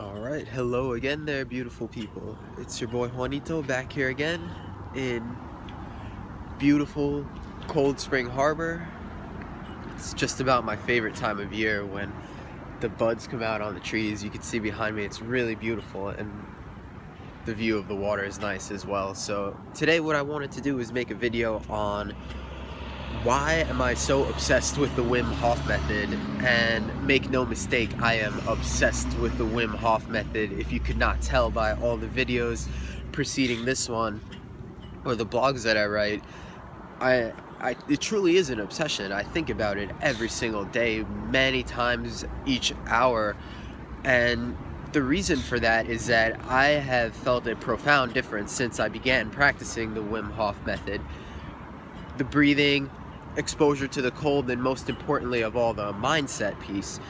Alright, hello again there, beautiful people. It's your boy Juanito back here again in beautiful Cold Spring Harbor. It's just about my favorite time of year when the buds come out on the trees. You can see behind me, it's really beautiful, and the view of the water is nice as well. So today what I wanted to do is make a video on why am I so obsessed with the Wim Hof method. And make no mistake, I am obsessed with the Wim Hof method. If you could not tell by all the videos preceding this one or the blogs that I write, it truly is an obsession. I think about it every single day, many times each hour. And the reason for that is that I have felt a profound difference since I began practicing the Wim Hof method. The breathing, exposure to the cold, and most importantly of all, the mindset piece.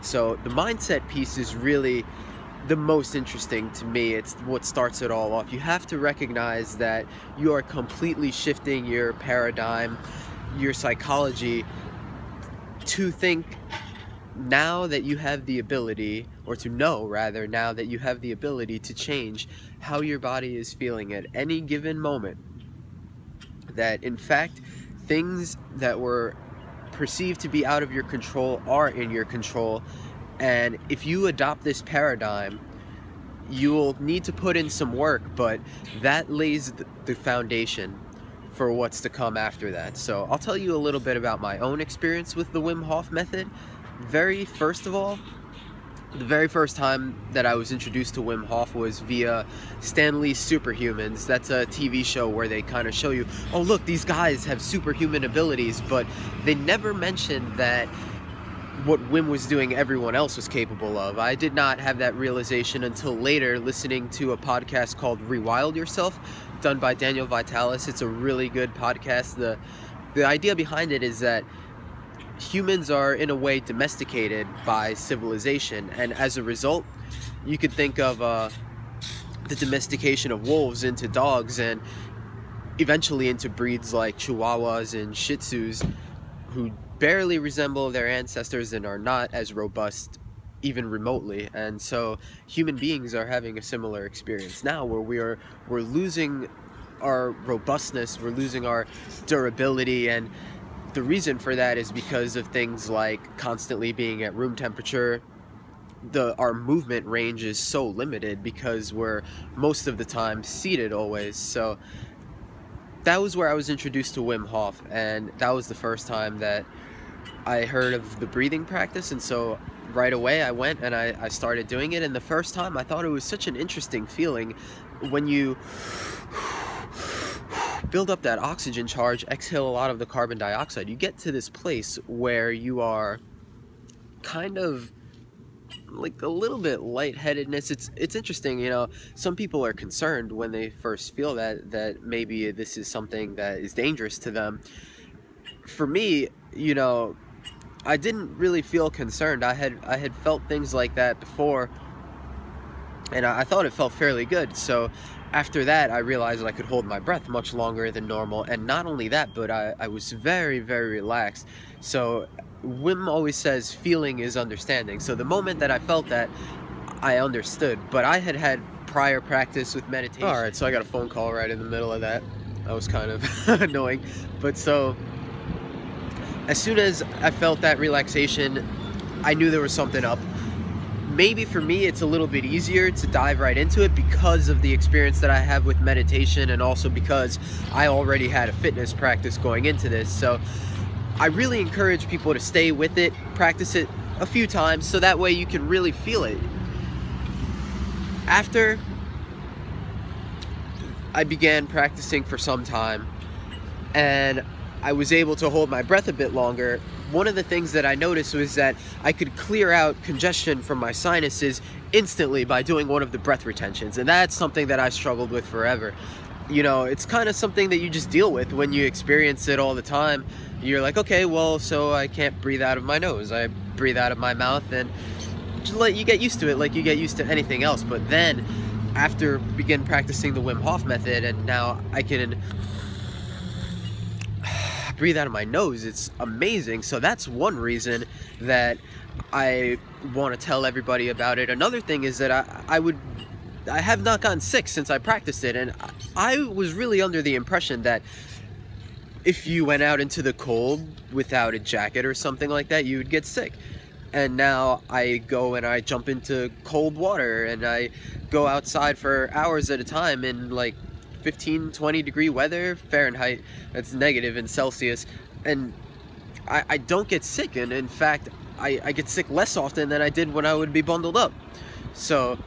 So the mindset piece is really the most interesting to me. It's what starts it all off. You have to recognize that you are completely shifting your paradigm, your psychology, to think now that you have the ability, or to know rather, now that you have the ability to change how your body is feeling at any given moment. That in fact, things that were perceived to be out of your control are in your control. And if you adopt this paradigm, you will need to put in some work, but that lays the foundation for what's to come after that. So I'll tell you a little bit about my own experience with the Wim Hof method. First of all, the very first time that I was introduced to Wim Hof was via Stan Lee's Superhumans. That's a TV show where they kind of show you, oh look, these guys have superhuman abilities, but they never mentioned that what Wim was doing everyone else was capable of. I did not have that realization until later, listening to a podcast called Rewild Yourself, done by Daniel Vitalis. It's a really good podcast. The idea behind it is that humans are in a way domesticated by civilization, and as a result you could think of the domestication of wolves into dogs, and eventually into breeds like Chihuahuas and Shih Tzus, who barely resemble their ancestors and are not as robust even remotely. And so human beings are having a similar experience now, where we're losing our robustness, we're losing our durability. And the reason for that is because of things like constantly being at room temperature. Our movement range is so limited because we're most of the time seated always. So that was where I was introduced to Wim Hof, and that was the first time that I heard of the breathing practice. And so right away I went and I started doing it. And the first time I thought it was such an interesting feeling when you build up that oxygen charge, exhale a lot of the carbon dioxide. You get to this place where you are kind of like a little bit lightheadedness. It's interesting, you know, some people are concerned when they first feel that maybe this is something that is dangerous to them. For me, you know, I didn't really feel concerned. I had felt things like that before, and I thought it felt fairly good. So after that, I realized that I could hold my breath much longer than normal. And not only that, but I was very, very relaxed. So Wim always says feeling is understanding. So the moment that I felt that, I understood. But I had prior practice with meditation. Alright, so I got a phone call right in the middle of that. That was kind of annoying. But so as soon as I felt that relaxation, I knew there was something up. Maybe for me it's a little bit easier to dive right into it because of the experience that I have with meditation, and also because I already had a fitness practice going into this. So I really encourage people to stay with it, practice it a few times, so that way you can really feel it. After I began practicing for some time and I was able to hold my breath a bit longer, one of the things that I noticed was that I could clear out congestion from my sinuses instantly by doing one of the breath retentions. And that's something that I struggled with forever. You know, it's kind of something that you just deal with when you experience it all the time. You're like, okay, well, so I can't breathe out of my nose, I breathe out of my mouth, and just let you get used to it like you get used to anything else. But then after begin practicing the Wim Hof method, and now I can breathe out of my nose, it's amazing. So that's one reason that I want to tell everybody about it. Another thing is that I have not gotten sick since I practiced it, and I was really under the impression that if you went out into the cold without a jacket or something like that, you would get sick. And now I go and I jump into cold water and I go outside for hours at a time in like 15-20 degree weather, Fahrenheit, that's negative in Celsius, and I don't get sick. And in fact, I get sick less often than I did when I would be bundled up. So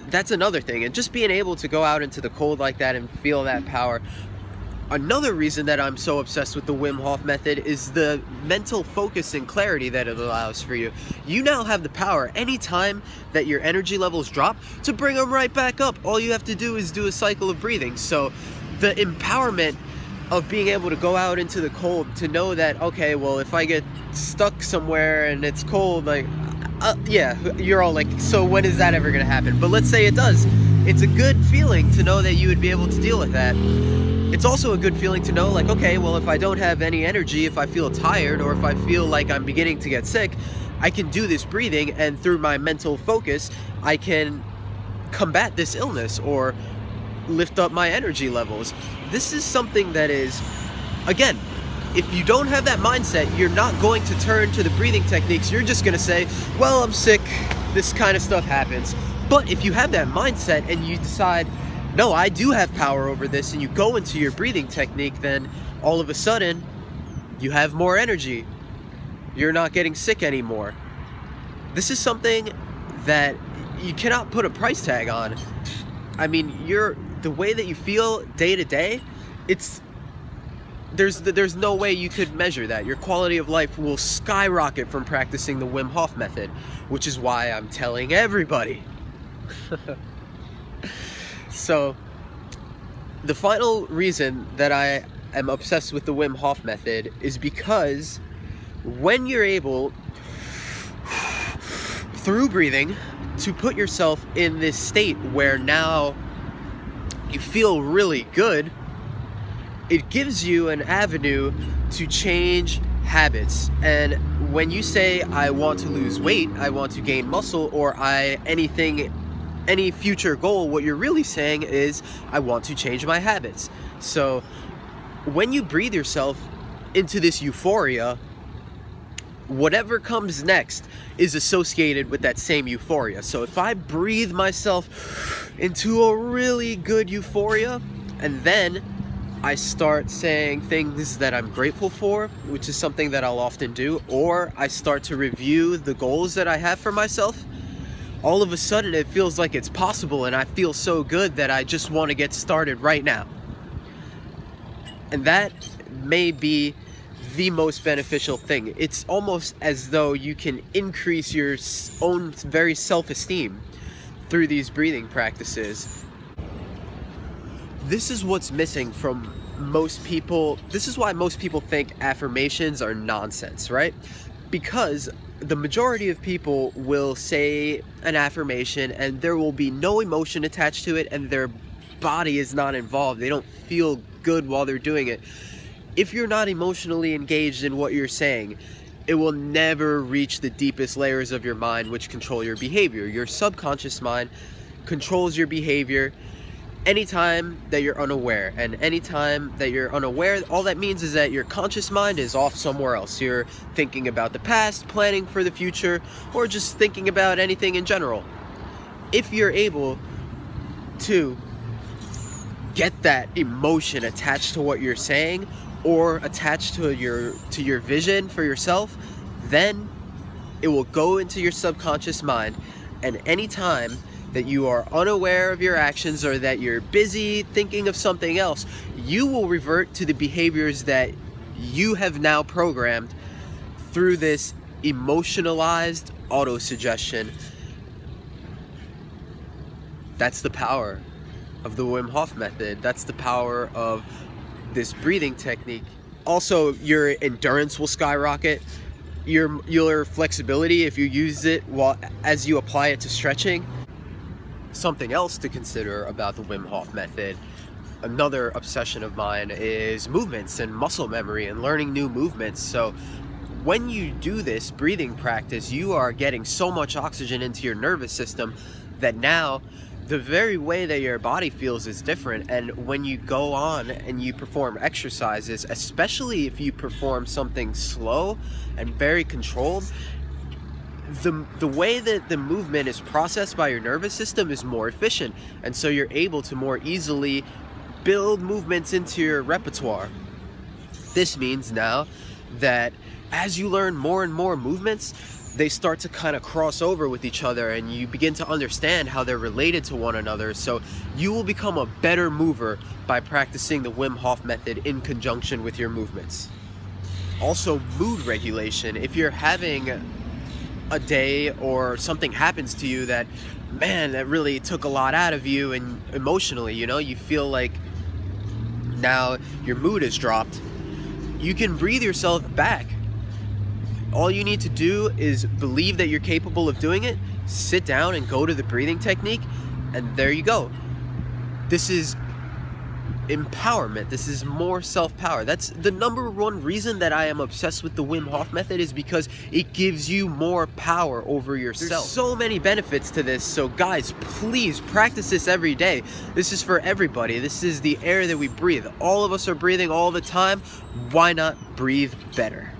that's another thing. And just being able to go out into the cold like that and feel that power. Another reason that I'm so obsessed with the Wim Hof method is the mental focus and clarity that it allows for you. You now have the power anytime that your energy levels drop to bring them right back up. All you have to do is do a cycle of breathing. So the empowerment of being able to go out into the cold, to know that, okay, well, if I get stuck somewhere and it's cold, like, yeah, you're all like, so when is that ever gonna happen? But let's say it does. It's a good feeling to know that you would be able to deal with that. It's also a good feeling to know, like, okay, well, if I don't have any energy, if I feel tired, or if I feel like I'm beginning to get sick, I can do this breathing, and through my mental focus, I can combat this illness or lift up my energy levels. This is something that is, again, if you don't have that mindset, you're not going to turn to the breathing techniques. You're just going to say, well, I'm sick, this kind of stuff happens. But if you have that mindset and you decide, no, I do have power over this, and you go into your breathing technique, then all of a sudden you have more energy. You're not getting sick anymore. This is something that you cannot put a price tag on. I mean, the way that you feel day to day, there's no way you could measure that. Your quality of life will skyrocket from practicing the Wim Hof method, which is why I'm telling everybody. So, the final reason that I am obsessed with the Wim Hof method is because when you're able, through breathing, to put yourself in this state where now you feel really good, it gives you an avenue to change habits. And when you say, I want to lose weight, I want to gain muscle, or any future goal, what you're really saying is, I want to change my habits. So when you breathe yourself into this euphoria, whatever comes next is associated with that same euphoria. So if I breathe myself into a really good euphoria, and then I start saying things that I'm grateful for, which is something that I'll often do, or I start to review the goals that I have for myself, all of a sudden it feels like it's possible, and I feel so good that I just want to get started right now. And that may be the most beneficial thing. It's almost as though you can increase your own very self-esteem through these breathing practices. This is what's missing from most people. This is why most people think affirmations are nonsense, right? Because the majority of people will say an affirmation and there will be no emotion attached to it, and their body is not involved. They don't feel good while they're doing it. If you're not emotionally engaged in what you're saying, it will never reach the deepest layers of your mind, which control your behavior. Your subconscious mind controls your behavior anytime that you're unaware. And anytime that you're unaware, all that means is that your conscious mind is off somewhere else. You're thinking about the past, planning for the future, or just thinking about anything in general. If you're able to get that emotion attached to what you're saying, or attached to your vision for yourself, then it will go into your subconscious mind, and anytime that you are unaware of your actions, or that you're busy thinking of something else, you will revert to the behaviors that you have now programmed through this emotionalized auto-suggestion. That's the power of the Wim Hof method. That's the power of this breathing technique. Also, your endurance will skyrocket. Your flexibility, if you use it as you apply it to stretching. Something else to consider about the Wim Hof method, another obsession of mine, is movements and muscle memory and learning new movements. So when you do this breathing practice, you are getting so much oxygen into your nervous system that now the very way that your body feels is different. And when you go on and you perform exercises, especially if you perform something slow and very controlled, the way that the movement is processed by your nervous system is more efficient, and so you're able to more easily build movements into your repertoire. This means now that as you learn more and more movements, they start to kind of cross over with each other, and you begin to understand how they're related to one another. So you will become a better mover by practicing the Wim Hof method in conjunction with your movements. Also, mood regulation. If you're having a day or something happens to you that, man, that really took a lot out of you, and emotionally, you know, you feel like now your mood has dropped, you can breathe yourself back. All you need to do is believe that you're capable of doing it, sit down and go to the breathing technique, and there you go. This is empowerment. This is more self-power. That's the number one reason that I am obsessed with the Wim Hof method, is because it gives you more power over yourself. There's so many benefits to this, so guys, please practice this every day. This is for everybody. This is the air that we breathe. All of us are breathing all the time. Why not breathe better?